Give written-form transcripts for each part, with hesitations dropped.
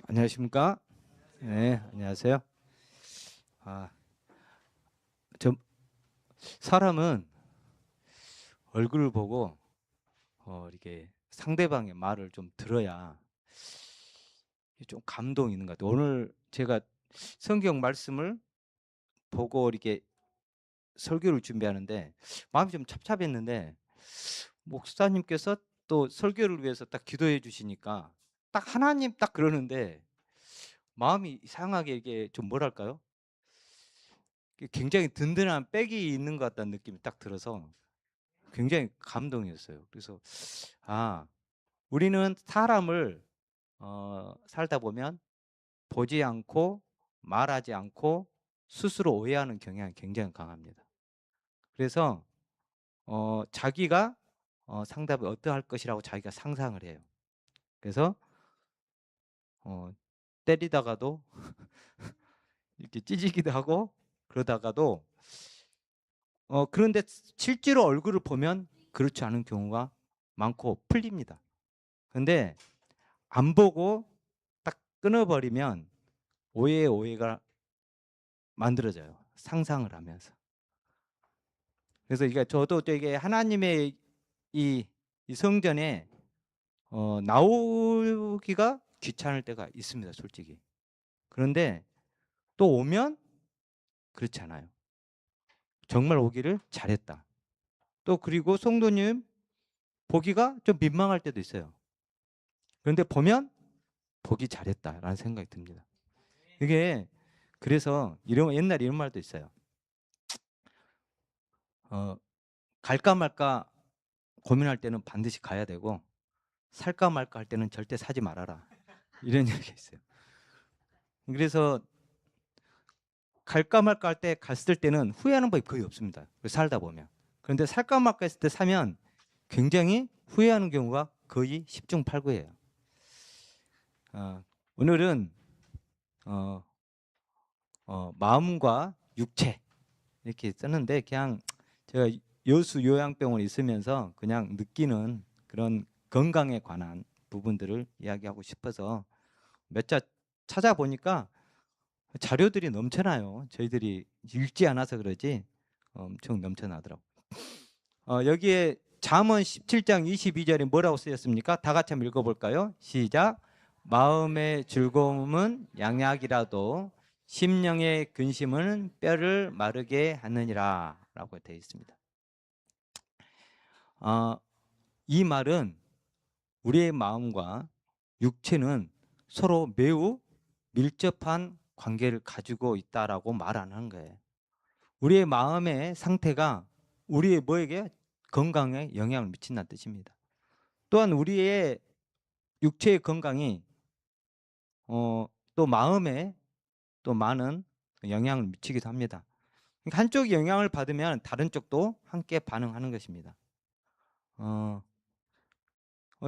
안녕하십니까? 네, 안녕하세요. 아, 저 사람은 얼굴을 보고 이렇게 상대방의 말을 좀 들어야 좀 감동이 있는 것 같아요. 오늘 제가 성경 말씀을 보고 이렇게 설교를 준비하는데 마음이 좀 찹찹했는데 목사님께서 또 설교를 위해서 딱 기도해 주시니까 딱 하나님 딱 그러는데 마음이 이상하게 이게 좀 뭐랄까요? 굉장히 든든한 백이 있는 것 같다는 느낌이 딱 들어서 굉장히 감동이었어요. 그래서 아, 우리는 사람을 살다 보면 보지 않고 말하지 않고 스스로 오해하는 경향이 굉장히 강합니다. 그래서 자기가 상대방이 어떠할 것이라고 자기가 상상을 해요. 그래서 어, 때리다가도 이렇게 찢기도 하고 그러다가도 그런데 실제로 얼굴을 보면 그렇지 않은 경우가 많고 풀립니다. 근데 안 보고 딱 끊어버리면 오해의 오해가 만들어져요. 상상을 하면서. 그래서 이게 저도 되게 하나님의 이, 이 성전에 나오기가 귀찮을 때가 있습니다. 솔직히. 그런데 또 오면 그렇지 않아요. 정말 오기를 잘했다. 또 그리고 성도님 보기가 좀 민망할 때도 있어요. 그런데 보면 보기 잘했다라는 생각이 듭니다. 이게 그래서 옛날에 이런 말도 있어요. 어, 갈까 말까 고민할 때는 반드시 가야 되고 살까 말까 할 때는 절대 사지 말아라. 이런 얘기가 있어요. 그래서 갈까 말까 할 때 갔을 때는 후회하는 법이 거의 없습니다. 살다 보면. 그런데 살까 말까 했을 때 사면 굉장히 후회하는 경우가 거의 10중 8구예요. 오늘은 어, 마음과 육체 이렇게 썼는데 그냥 제가 여수 요양병원에 있으면서 그냥 느끼는 그런 건강에 관한 부분들을 이야기하고 싶어서 몇 자 찾아보니까 자료들이 넘쳐나요. 저희들이 읽지 않아서 그러지 엄청 넘쳐나더라고요. 여기에 잠언 17장 22절에 뭐라고 쓰였습니까? 다 같이 한번 읽어볼까요? 시작. 마음의 즐거움은 양약이라도 심령의 근심은 뼈를 마르게 하느니라 라고 되어 있습니다. 이 말은 우리의 마음과 육체는 서로 매우 밀접한 관계를 가지고 있다라고 말하는 거예요. 우리의 마음의 상태가 우리의 뭐에게 건강에 영향을 미친다는 뜻입니다. 또한 우리의 육체의 건강이 또 마음에 또 많은 영향을 미치기도 합니다. 그러니까 한쪽이 영향을 받으면 다른 쪽도 함께 반응하는 것입니다.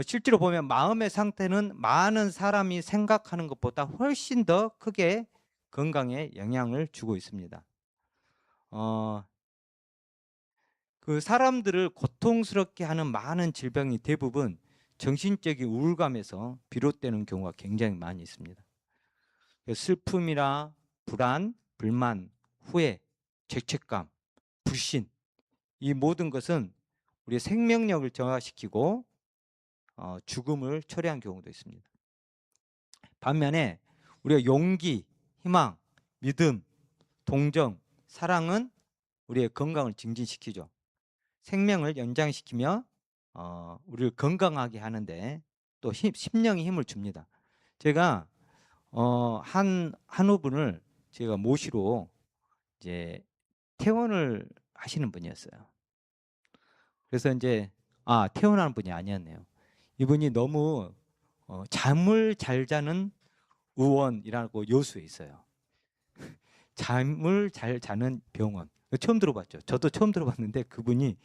실제로 보면 마음의 상태는 많은 사람이 생각하는 것보다 훨씬 더 크게 건강에 영향을 주고 있습니다. 그 사람들을 고통스럽게 하는 많은 질병이 대부분 정신적인 우울감에서 비롯되는 경우가 굉장히 많이 있습니다. 슬픔이나 불안, 불만, 후회, 죄책감, 불신 이 모든 것은 우리의 생명력을 저하시키고 죽음을 초래한 경우도 있습니다. 반면에 우리가 용기, 희망, 믿음, 동정, 사랑은 우리의 건강을 증진시키죠. 생명을 연장시키며 우리를 건강하게 하는데 또 심령의 힘을 줍니다. 제가 한 후분을 제가 모시러 이제 퇴원을 하시는 분이었어요. 그래서 이제 퇴원하는 분이 아니었네요. 이분이 너무 잠을 잘 자는 의원이라고 여수에 있어요. 잠을 잘 자는 병원. 처음 들어봤죠. 저도 처음 들어봤는데 그분이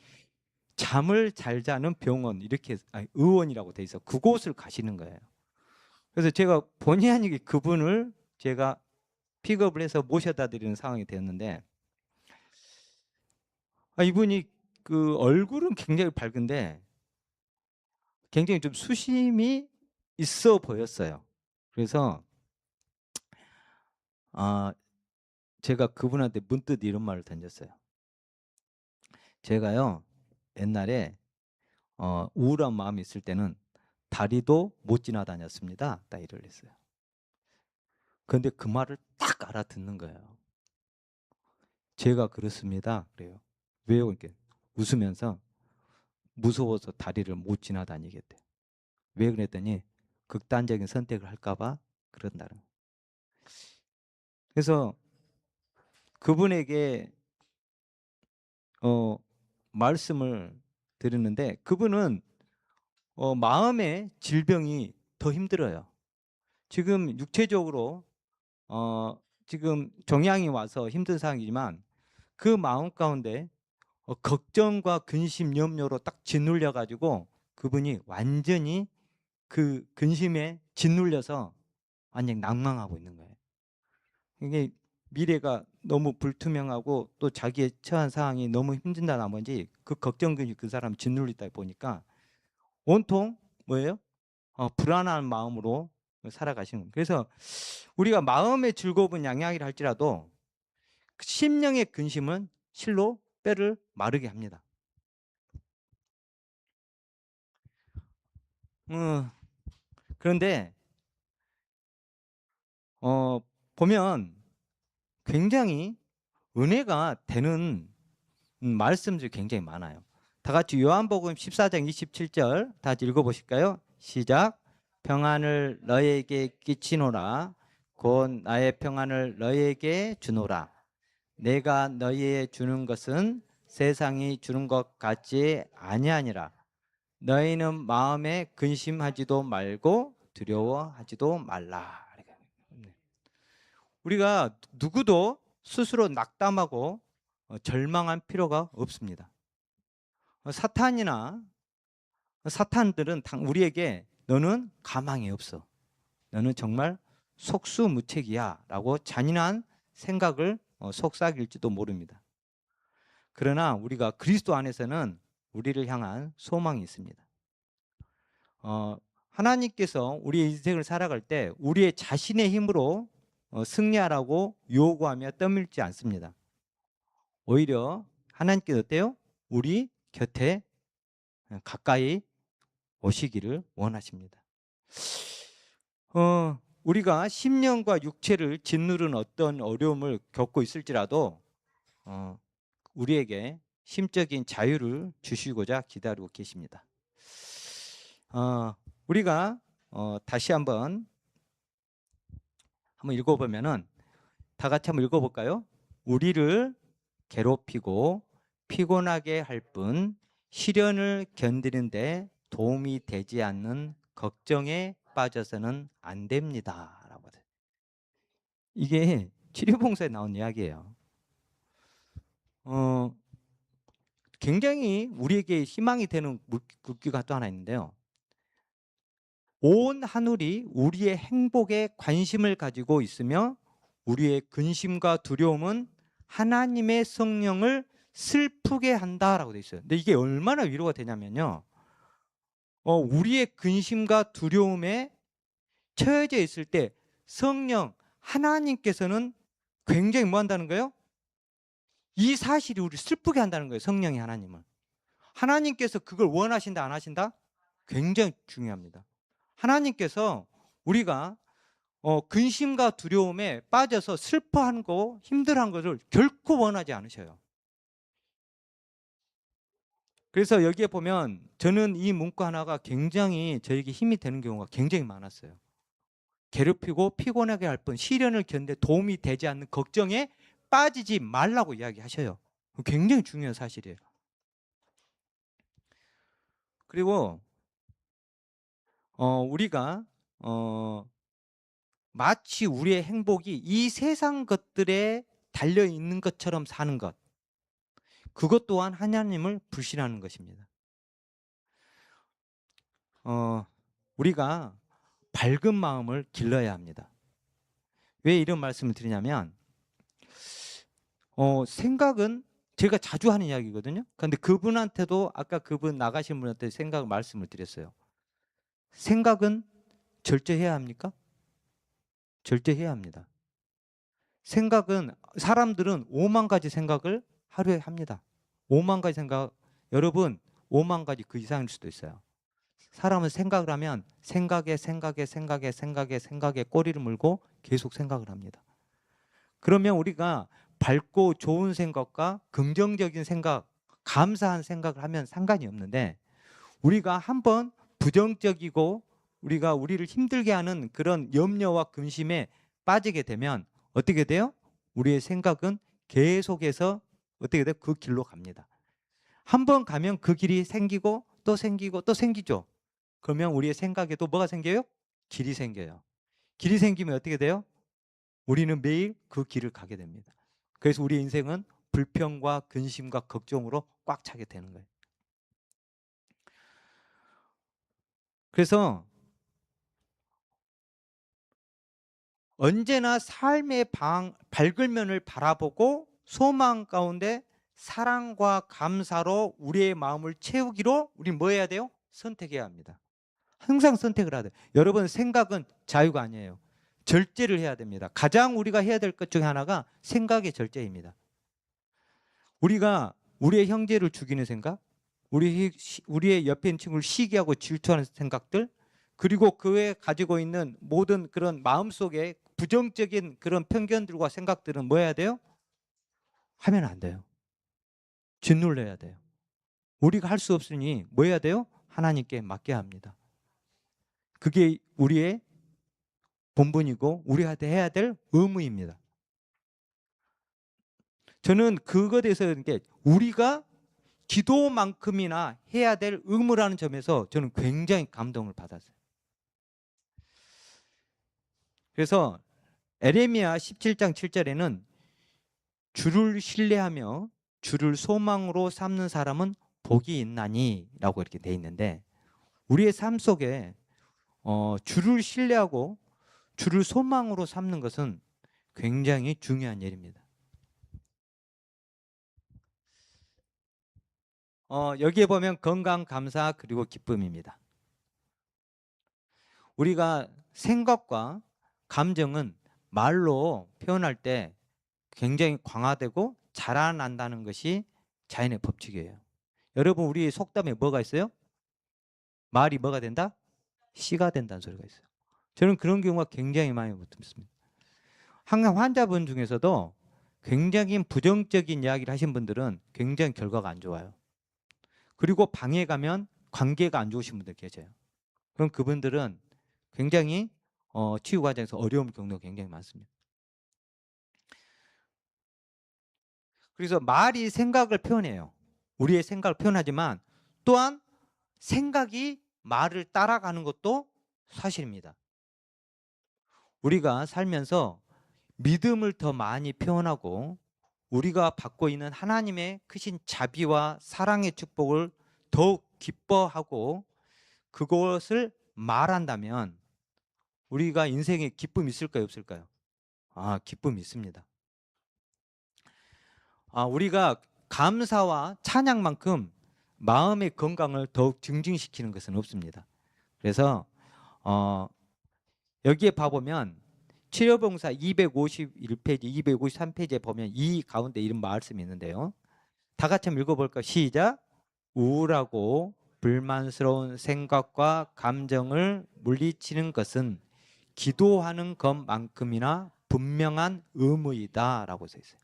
잠을 잘 자는 병원 이렇게 의원이라고 돼 있어. 그곳을 가시는 거예요. 그래서 제가 본의 아니게 그분을 제가 픽업을 해서 모셔다 드리는 상황이 되었는데 이분이 그 얼굴은 굉장히 밝은데 굉장히 좀 수심이 있어 보였어요. 그래서 제가 그분한테 문득 이런 말을 던졌어요. 제가요 옛날에 우울한 마음이 있을 때는 다리도 못 지나다녔습니다. 딱 이를 했어요. 그런데 그 말을 딱 알아듣는 거예요. 제가 그렇습니다. 그래요. 왜요? 이렇게 웃으면서 무서워서 다리를 못 지나다니겠대. 왜 그랬더니 극단적인 선택을 할까 봐 그런다는 거예요. 그래서 그분에게 말씀을 드리는데 그분은 마음의 질병이 더 힘들어요. 지금 육체적으로 지금 종양이 와서 힘든 상황이지만 그 마음 가운데 걱정과 근심, 염려로 딱 짓눌려 가지고 그분이 완전히 그 근심에 짓눌려서 완전히 낭망하고 있는 거예요. 이게 미래가 너무 불투명하고 또 자기의 처한 상황이 너무 힘든다 나머지 그 걱정근이 그 사람 짓눌리다 보니까 온통 뭐예요? 불안한 마음으로 살아가시는 거예요. 그래서 우리가 마음의 즐거움은 양양이라 할지라도 심령의 근심은 실로 뼈를 마르게 합니다. 그런데 보면 굉장히 은혜가 되는 말씀들이 굉장히 많아요. 다 같이 요한복음 14장 27절 다 같이 읽어보실까요? 시작. 평안을 너희에게 끼치노라. 곧 나의 평안을 너희에게 주노라. 내가 너희에 주는 것은 세상이 주는 것 같지 아니하니라. 너희는 마음에 근심하지도 말고 두려워하지도 말라. 우리가 누구도 스스로 낙담하고 절망할 필요가 없습니다. 사탄들은 우리에게 너는 가망이 없어. 너는 정말 속수무책이야 라고 잔인한 생각을 속삭일지도 모릅니다. 그러나 우리가 그리스도 안에서는 우리를 향한 소망이 있습니다. 하나님께서 우리의 인생을 살아갈 때 우리의 자신의 힘으로 승리하라고 요구하며 떠밀지 않습니다. 오히려 하나님께서 어때요? 우리 곁에 가까이 오시기를 원하십니다. 우리가 심령과 육체를 짓누른 어떤 어려움을 겪고 있을지라도 우리에게 심적인 자유를 주시고자 기다리고 계십니다. 우리가 다시 한번 읽어보면은 다 같이 한번 읽어볼까요? 우리를 괴롭히고 피곤하게 할 뿐 시련을 견디는데 도움이 되지 않는 걱정에 빠져서는 안 됩니다. 라고. 이게 치료봉사에 나온 이야기예요. 굉장히 우리에게 희망이 되는 물기가 또 하나 있는데요. 온 하늘이 우리의 행복에 관심을 가지고 있으며 우리의 근심과 두려움은 하나님의 성령을 슬프게 한다라고 돼 있어요. 근데 이게 얼마나 위로가 되냐면요. 우리의 근심과 두려움에 처해져 있을 때 성령 하나님께서는 굉장히 뭐 한다는 거예요? 이 사실이 우리를 슬프게 한다는 거예요. 성령이 하나님을. 하나님께서 그걸 원하신다 안 하신다? 굉장히 중요합니다. 하나님께서 우리가 근심과 두려움에 빠져서 슬퍼하는 거 힘들어하는 것을 결코 원하지 않으셔요. 그래서 여기에 보면 저는 이 문구 하나가 굉장히 저에게 힘이 되는 경우가 굉장히 많았어요. 괴롭히고 피곤하게 할 뿐 시련을 견뎌 도움이 되지 않는 걱정에 빠지지 말라고 이야기하셔요. 굉장히 중요한 사실이에요. 그리고 우리가 마치 우리의 행복이 이 세상 것들에 달려 있는 것처럼 사는 것, 그것 또한 하나님을 불신하는 것입니다. 우리가 밝은 마음을 길러야 합니다. 왜 이런 말씀을 드리냐면 생각은 제가 자주 하는 이야기거든요. 그런데 그분한테도 아까 그분 나가신 분한테 말씀을 드렸어요. 생각은 절제해야 합니까? 절제해야 합니다. 생각은 사람들은 5만 가지 생각을 하루에 합니다. 5만 가지 생각, 여러분 5만 가지 그 이상일 수도 있어요. 사람은 생각을 하면 생각에 꼬리를 물고 계속 생각을 합니다. 그러면 우리가 밝고 좋은 생각과 긍정적인 생각, 감사한 생각을 하면 상관이 없는데, 우리가 한번 부정적이고 우리가 우리를 힘들게 하는 그런 염려와 근심에 빠지게 되면 어떻게 돼요? 우리의 생각은 계속해서 어떻게 돼요? 그 길로 갑니다. 한번 가면 그 길이 생기고 또 생기고 또 생기죠. 그러면 우리의 생각에도 뭐가 생겨요? 길이 생겨요. 길이 생기면 어떻게 돼요? 우리는 매일 그 길을 가게 됩니다. 그래서 우리 인생은 불평과 근심과 걱정으로 꽉 차게 되는 거예요. 그래서 언제나 삶의 밝은 면을 바라보고 소망 가운데 사랑과 감사로 우리의 마음을 채우기로 우리 뭐 해야 돼요? 선택해야 합니다. 항상 선택을 해야 돼요. 여러분, 생각은 자유가 아니에요. 절제를 해야 됩니다. 가장 우리가 해야 될 것 중에 하나가 생각의 절제입니다. 우리가 우리의 형제를 죽이는 생각, 우리의 옆에 있는 친구를 시기하고 질투하는 생각들, 그리고 그에 가지고 있는 모든 그런 마음속에 부정적인 그런 편견들과 생각들은 뭐 해야 돼요? 하면 안 돼요. 짓눌러야 돼요. 우리가 할 수 없으니 뭐 해야 돼요? 하나님께 맡겨야 합니다. 그게 우리의 본분이고 우리한테 해야 될 의무입니다. 저는 그거에 대해서 이게 우리가 기도만큼이나 해야 될 의무라는 점에서 저는 굉장히 감동을 받았어요. 그래서 에레미야 17장 7절에는 주를 신뢰하며 주를 소망으로 삼는 사람은 복이 있나니 라고 이렇게 돼 있는데, 우리의 삶 속에 주를 신뢰하고 주를 소망으로 삼는 것은 굉장히 중요한 일입니다. 여기에 보면 건강, 감사, 그리고 기쁨입니다. 우리가 생각과 감정은 말로 표현할 때 굉장히 강화되고 자라난다는 것이 자연의 법칙이에요. 여러분, 우리 속담에 뭐가 있어요? 말이 뭐가 된다? 씨가 된다는 소리가 있어요. 저는 그런 경우가 굉장히 많이 듣습니다. 항상 환자분 중에서도 굉장히 부정적인 이야기를 하신 분들은 굉장히 결과가 안 좋아요. 그리고 방에 가면 관계가 안 좋으신 분들 계세요. 그럼 그분들은 굉장히 치유 과정에서 어려움을 겪는 경우가 굉장히 많습니다. 그래서 말이 생각을 표현해요. 우리의 생각을 표현하지만 또한 생각이 말을 따라가는 것도 사실입니다. 우리가 살면서 믿음을 더 많이 표현하고 우리가 받고 있는 하나님의 크신 자비와 사랑의 축복을 더욱 기뻐하고 그것을 말한다면 우리가 인생에 기쁨이 있을까요, 없을까요? 기쁨이 있습니다. 우리가 감사와 찬양만큼 마음의 건강을 더욱 증진시키는 것은 없습니다. 그래서 여기에 봐보면 치료봉사 251페이지, 253페이지에 보면 이 가운데 이런 말씀이 있는데요. 다 같이 한번 읽어볼까요? 시작. 우울하고 불만스러운 생각과 감정을 물리치는 것은 기도하는 것만큼이나 분명한 의무이다 라고 써 있어요.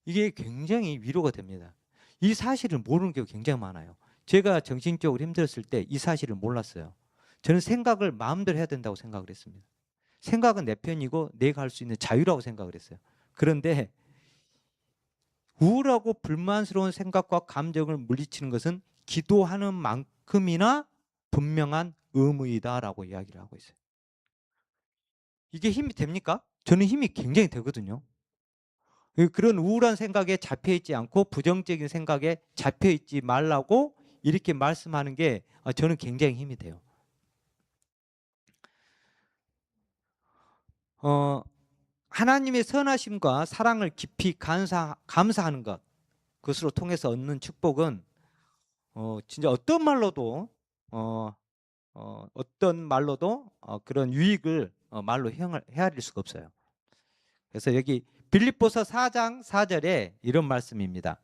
이게 굉장히 위로가 됩니다. 이 사실을 모르는 경우가 굉장히 많아요. 제가 정신적으로 힘들었을 때 이 사실을 몰랐어요. 저는 생각을 마음대로 해야 된다고 생각을 했습니다. 생각은 내 편이고 내가 할 수 있는 자유라고 생각을 했어요. 그런데 우울하고 불만스러운 생각과 감정을 물리치는 것은 기도하는 만큼이나 분명한 의무이다라고 이야기를 하고 있어요. 이게 힘이 됩니까? 저는 힘이 굉장히 되거든요. 그런 우울한 생각에 잡혀있지 않고 부정적인 생각에 잡혀있지 말라고 이렇게 말씀하는 게 저는 굉장히 힘이 돼요. 하나님의 선하심과 사랑을 깊이 감사하는 것, 그것으로 통해서 얻는 축복은 진짜 어떤 말로도 그런 유익을 말로 헤아릴 수가 없어요. 그래서 여기 빌립보서 4장 4절에 이런 말씀입니다.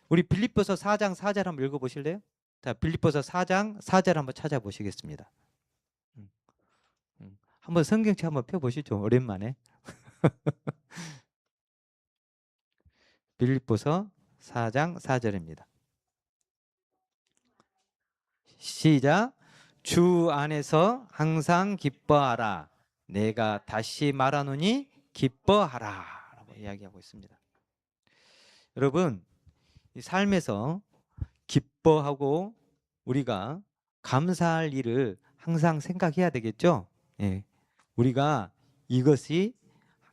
우리 빌립보서 4장 4절 한번 읽어보실래요? 자, 빌립보서 4장 4절 한번 찾아보시겠습니다. 한번 성경책 한번 펴보시죠. 오랜만에. 빌립보서 4장 4절입니다. 시작. 주 안에서 항상 기뻐하라. 내가 다시 말하노니 기뻐하라 라고 이야기하고 있습니다. 여러분, 이 삶에서 기뻐하고 우리가 감사할 일을 항상 생각해야 되겠죠. 예. 우리가 이것이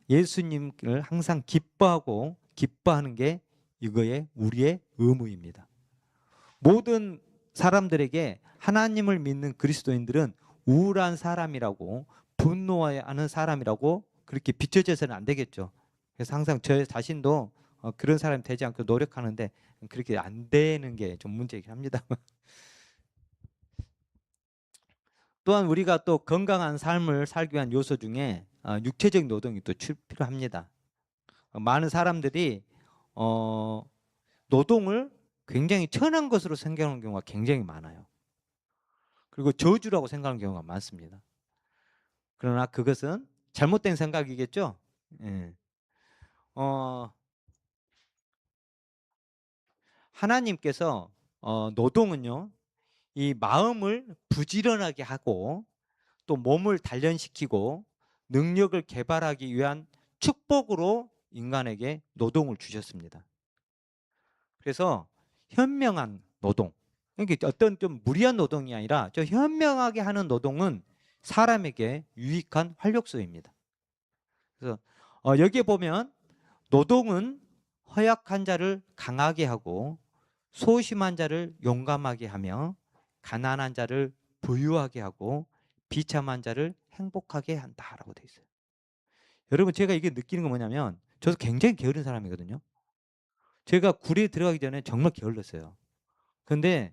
예수님을 항상 기뻐하고 기뻐하는 게 이거의 우리의 의무입니다. 모든 사람들에게 하나님을 믿는 그리스도인들은 우울한 사람이라고 분노하는 사람이라고 그렇게 비춰져서는 안 되겠죠. 그래서 항상 저 자신도 그런 사람이 되지 않고 노력하는데 그렇게 안 되는 게 좀 문제이긴 합니다. 또한 우리가 또 건강한 삶을 살기 위한 요소 중에 육체적 노동이 또 필요합니다. 많은 사람들이 노동을 굉장히 천한 것으로 생각하는 경우가 굉장히 많아요. 그리고 저주라고 생각하는 경우가 많습니다. 그러나 그것은 잘못된 생각이겠죠. 예. 하나님께서 노동은요, 이 마음을 부지런하게 하고 또 몸을 단련시키고 능력을 개발하기 위한 축복으로 인간에게 노동을 주셨습니다. 그래서 현명한 노동, 이게 어떤 좀 무리한 노동이 아니라 저 현명하게 하는 노동은 사람에게 유익한 활력소입니다. 그래서 여기에 보면 노동은 허약한 자를 강하게 하고 소심한 자를 용감하게 하며 가난한 자를 부유하게 하고 비참한 자를 행복하게 한다라고 되어 있어요. 여러분, 제가 이게 느끼는 건 뭐냐면 저도 굉장히 게으른 사람이거든요. 제가 구리에 들어가기 전에 정말 게을렀어요. 근데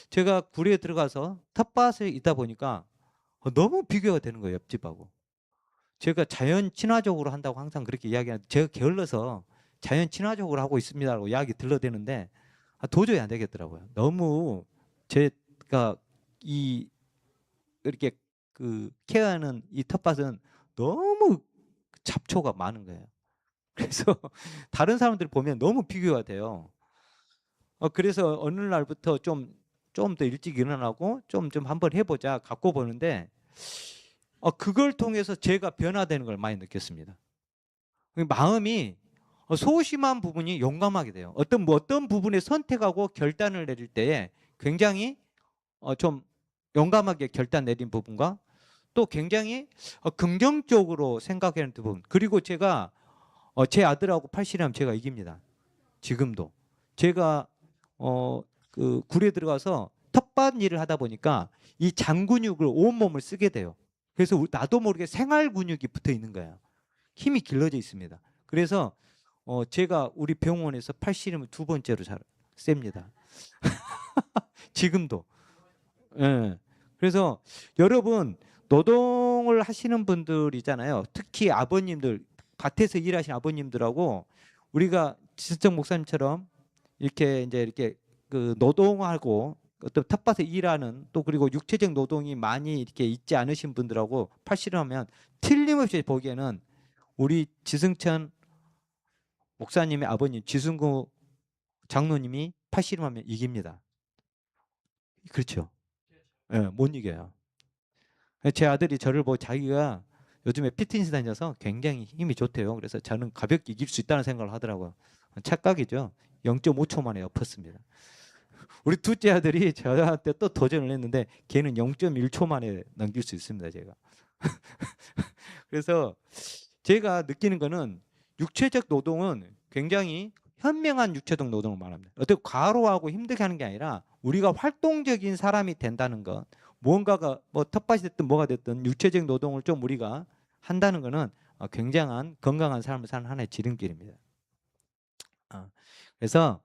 제가 구리에 들어가서 텃밭에 있다 보니까 너무 비교가 되는 거예요, 옆집하고. 제가 자연 친화적으로 한다고 항상 그렇게 이야기하는데 제가 게을러서 자연 친화적으로 하고 있습니다라고 이야기 들러대는데 도저히 안 되겠더라고요. 너무 제가 이렇게 케어하는 이 텃밭은 너무 잡초가 많은 거예요. 그래서 다른 사람들 보면 너무 비교가 돼요. 그래서 어느 날부터 좀 더 일찍 일어나고 좀 한번 해보자 갖고 보는데 그걸 통해서 제가 변화되는 걸 많이 느꼈습니다. 마음이 소심한 부분이 용감하게 돼요. 어떤 부분에 선택하고 결단을 내릴 때에 굉장히 좀 용감하게 결단 내린 부분과 또 굉장히 긍정적으로 생각하는 부분. 그리고 제가 제 아들하고 팔씨름 제가 이깁니다. 지금도. 제가 굴에 들어가서 텃밭 일을 하다 보니까 이 장근육을 온몸을 쓰게 돼요. 그래서 나도 모르게 생활 근육이 붙어 있는 거예요. 힘이 길러져 있습니다. 그래서 제가 우리 병원에서 팔씨름을 2번째로 잘 셉니다. 지금도. 예. 그래서 여러분, 노동을 하시는 분들이잖아요. 특히 아버님들, 밭에서 일하시는 아버님들하고 우리가 지성적 목사님처럼 이렇게 노동하고 어떤 텃밭에 일하는 또 그리고 육체적 노동이 많이 이렇게 있지 않으신 분들하고 팔씨름하면 틀림없이 보기에는 우리 지승천 목사님의 아버님 지승구 장로님이 팔씨름하면 이깁니다. 그렇죠? 예, 못 이겨요. 제 아들이 저를 보고 자기가 요즘에 피트니스 다녀서 굉장히 힘이 좋대요. 그래서 저는 가볍게 이길 수 있다는 생각을 하더라고요. 착각이죠. 0.5초 만에 엎었습니다. 우리 둘째 아들이 저한테 또 도전을 했는데 걔는 0.1초 만에 넘길 수 있습니다. 제가. 그래서 제가 느끼는 거는 육체적 노동은 굉장히 현명한 육체적 노동을 말합니다. 어떻게 과로하고 힘들게 하는 게 아니라 우리가 활동적인 사람이 된다는 것, 무언가가 뭐 텃밭이 됐든 뭐가 됐든 육체적 노동을 좀 우리가 한다는 것은 굉장한 건강한 삶을 사는 하나의 지름길입니다. 그래서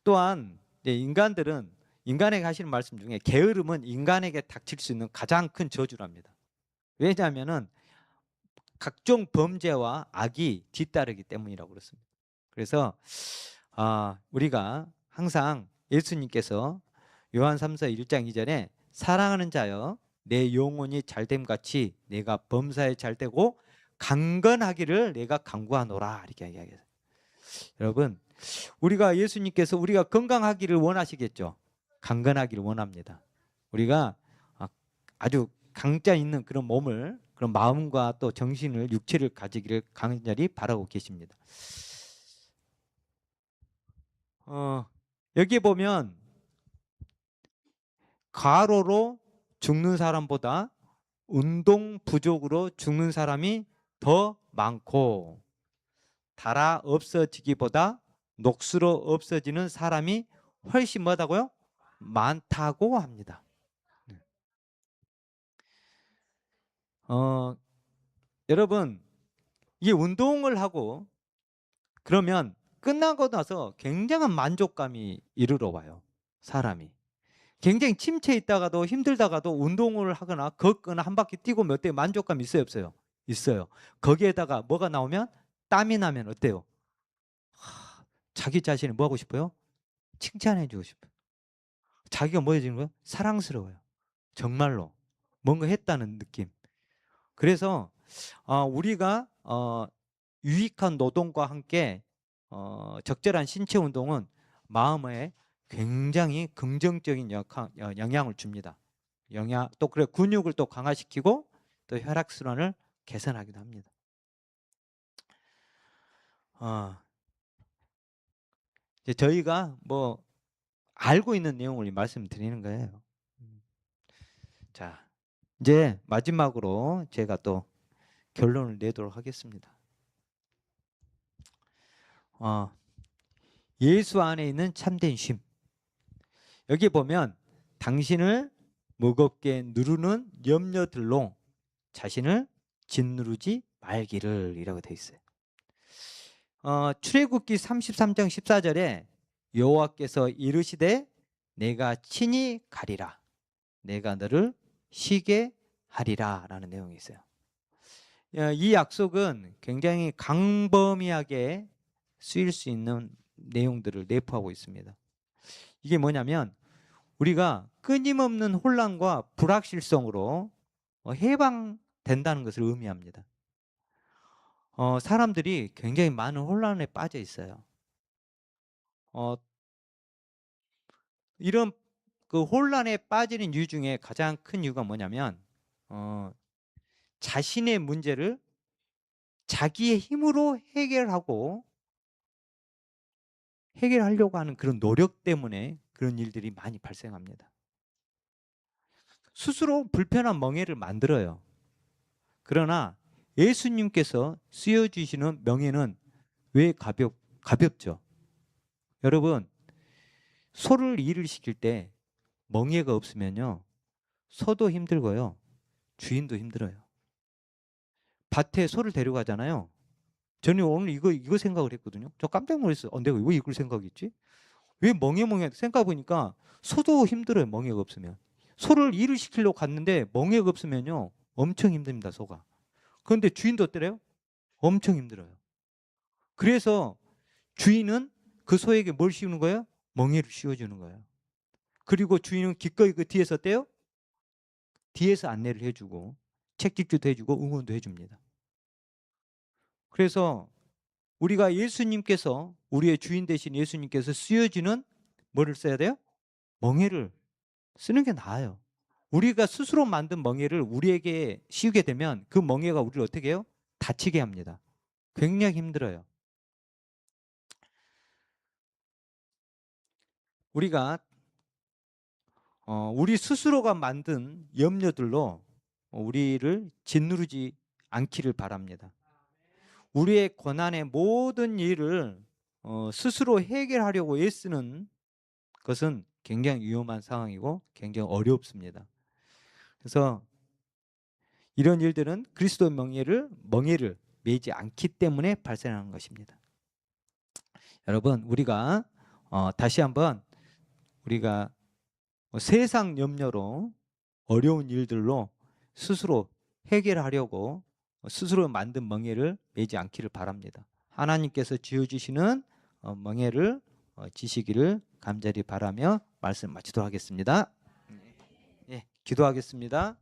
또한 인간들은 인간에게 하시는 말씀 중에 게으름은 인간에게 닥칠 수 있는 가장 큰 저주랍니다. 왜냐하면은 각종 범죄와 악이 뒤따르기 때문이라고 그렇습니다. 그래서 우리가 항상 예수님께서 요한 3서 1장 2절에 사랑하는 자여 내 영혼이 잘됨 같이 내가 범사에 잘되고 강건하기를 내가 간구하노라 이렇게 이야기해요. 여러분, 우리가 예수님께서 우리가 건강하기를 원하시겠죠. 강건하기를 원합니다. 우리가 아주 강자 있는 그런 몸을, 그런 마음과 또 정신을, 육체를 가지기를 간절히 바라고 계십니다. 여기 보면 과로로 죽는 사람보다 운동 부족으로 죽는 사람이 더 많고, 달아 없어지기보다 녹수로 없어지는 사람이 훨씬 뭐다고요? 많다고 합니다. 여러분, 이 운동을 하고 그러면 끝나고 나서 굉장한 만족감이 이르러 와요. 사람이 굉장히 침체에 있다가도 힘들다가도 운동을 하거나 걷거나 한 바퀴 뛰고 몇 대 만족감 있어요, 없어요? 있어요. 거기에다가 뭐가 나오면, 땀이 나면 어때요? 자기 자신을 뭐 하고 싶어요? 칭찬해 주고 싶어요. 자기가 뭐 해주는 거예요? 사랑스러워요. 정말로 뭔가 했다는 느낌. 그래서 우리가 유익한 노동과 함께 적절한 신체 운동은 마음에 굉장히 긍정적인 영향을 줍니다. 또 그래 근육을 또 강화시키고 또 혈액순환을 개선하기도 합니다. 이제 저희가 뭐 알고 있는 내용을 말씀드리는 거예요. 자, 이제 마지막으로 제가 또 결론을 내도록 하겠습니다. 예수 안에 있는 참된 쉼. 여기 보면 당신을 무겁게 누르는 염려들로 자신을 짓누르지 말기를 이라고 되어 있어요. 출애굽기 33장 14절에 여호와께서 이르시되 내가 친히 가리라 내가 너를 쉬게 하리라 라는 내용이 있어요. 이 약속은 굉장히 광범위하게 쓰일 수 있는 내용들을 내포하고 있습니다. 이게 뭐냐면 우리가 끊임없는 혼란과 불확실성으로 해방된다는 것을 의미합니다. 사람들이 굉장히 많은 혼란에 빠져 있어요. 이런 그 혼란에 빠지는 이유 중에 가장 큰 이유가 뭐냐면 자신의 문제를 자기의 힘으로 해결하려고 하는 그런 노력 때문에 그런 일들이 많이 발생합니다. 스스로 불편한 멍에를 만들어요. 그러나 예수님께서 쓰여주시는 명예는 왜 가볍죠? 여러분, 소를 일을 시킬 때 멍에가 없으면요, 소도 힘들고요, 주인도 힘들어요. 밭에 소를 데려가잖아요. 저는 오늘 이거 생각을 했거든요. 저 깜짝 놀랐어요. 내가 왜 이걸 생각했지? 왜 멍해 생각해 보니까 소도 힘들어요. 멍해가 없으면. 소를 일을 시키려고 갔는데 멍해가 없으면요, 엄청 힘듭니다. 소가. 그런데 주인도 어때요? 엄청 힘들어요. 그래서 주인은 그 소에게 뭘 씌우는 거예요? 멍에를 씌워주는 거예요. 그리고 주인은 기꺼이 그 뒤에서 어때요? 뒤에서 안내를 해주고 책찍질도 해주고 응원도 해줍니다. 그래서 우리가 예수님께서, 우리의 주인 되신 예수님께서 쓰여지는 뭐를 써야 돼요? 멍에를 쓰는 게 나아요. 우리가 스스로 만든 멍에를 우리에게 씌우게 되면 그 멍에가 우리를 어떻게 해요? 다치게 합니다. 굉장히 힘들어요. 우리가 우리 스스로가 만든 염려들로 우리를 짓누르지 않기를 바랍니다. 우리의 고난의 모든 일을 스스로 해결하려고 애쓰는 것은 굉장히 위험한 상황이고 굉장히 어렵습니다. 그래서 이런 일들은 그리스도의 멍에를 매지 않기 때문에 발생하는 것입니다. 여러분, 우리가 다시 한번 우리가 세상 염려로 어려운 일들로 스스로 해결하려고 스스로 만든 멍에를 매지 않기를 바랍니다. 하나님께서 지어주시는 멍에를 지시기를 간절히 바라며 말씀 마치도록 하겠습니다. 예, 기도하겠습니다.